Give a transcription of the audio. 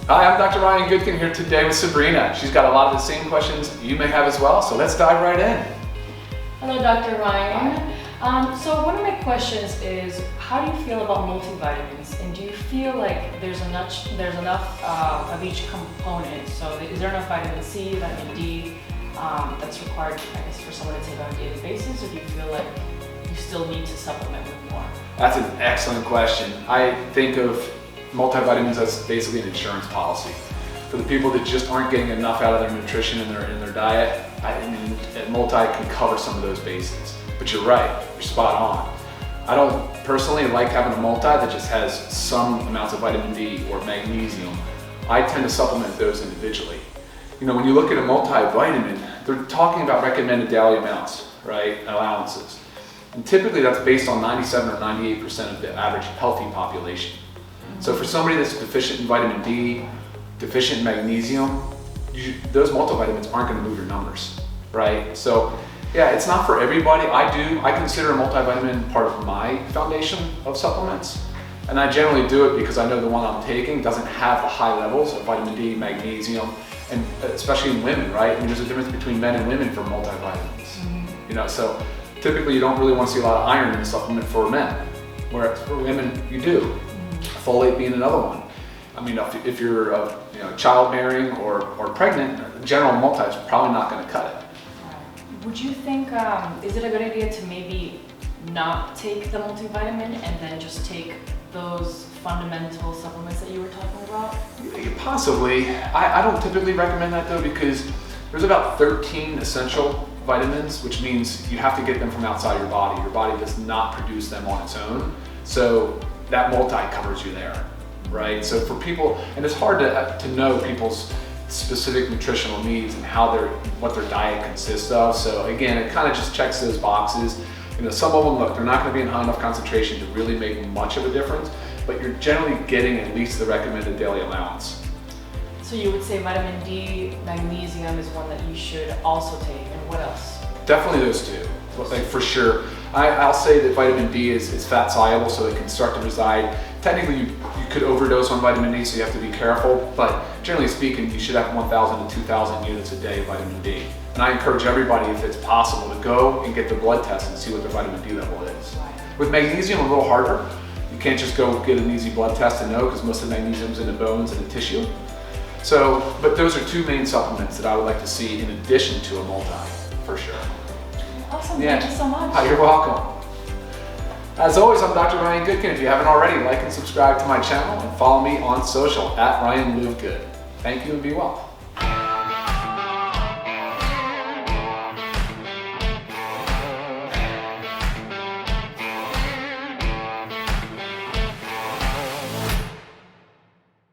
Hi, I'm Dr. Ryan Goodkin here today with Sabrina. She's got a lot of the same questions you may have as well, so let's dive right in. Hello, Dr. Ryan. So one of my questions is, how do you feel about multivitamins? And do you feel like there's enough of each component? So is there enough vitamin C, vitamin D that's required, I guess, for someone to take on a daily basis? Or do you feel like you still need to supplement with more? That's an excellent question. I think of multivitamins as basically an insurance policy. For the people that just aren't getting enough out of their nutrition in their diet, I mean, multi can cover some of those bases. But you're right, you're spot on. I don't personally like having a multi that just has some amounts of vitamin D or magnesium. I tend to supplement those individually. You know, when you look at a multivitamin, they're talking about recommended daily amounts, right? Allowances. And typically that's based on 97 or 98% of the average healthy population. So for somebody that's deficient in vitamin D, deficient in magnesium, those multivitamins aren't going to move your numbers, right? So yeah, it's not for everybody. I consider a multivitamin part of my foundation of supplements. And I generally do it because I know the one I'm taking doesn't have the high levels of vitamin D, magnesium, and especially in women, right? I mean, there's a difference between men and women for multivitamins. You know, so typically you don't really want to see a lot of iron in a supplement for men, whereas for women you do. Folate being another one. I mean, if you're childbearing or pregnant, general multi is probably not going to cut it. Would you think, is it a good idea to maybe not take the multivitamin and then just take those fundamental supplements that you were talking about? Possibly. I don't typically recommend that though, because there's about 13 essential vitamins, which means you have to get them from outside your body. Your body does not produce them on its own. So that multi covers you there, right? So for people, and it's hard to know people's specific nutritional needs and what their diet consists of. So again, it kind of just checks those boxes. You know, some of them, look, they're not going to be in high enough concentration to really make much of a difference, but you're generally getting at least the recommended daily allowance. So you would say vitamin D, magnesium is one that you should also take, and what else? Definitely those two, like for sure. I'll say that vitamin D is fat soluble, so it can start to reside. Technically, you could overdose on vitamin D, so you have to be careful, but generally speaking, you should have 1,000 to 2,000 units a day of vitamin D. And I encourage everybody, if it's possible, to go and get the blood test and see what their vitamin D level is. With magnesium, a little harder. You can't just go get an easy blood test and know, because most of the magnesium's in the bones and the tissue. So, but those are two main supplements that I would like to see in addition to a multi, for sure. Awesome, thank you so much. You're welcome. As always, I'm Dr. Ryan Goodkin. If you haven't already, like and subscribe to my channel and follow me on social @RyanLiveGood. Thank you and be well.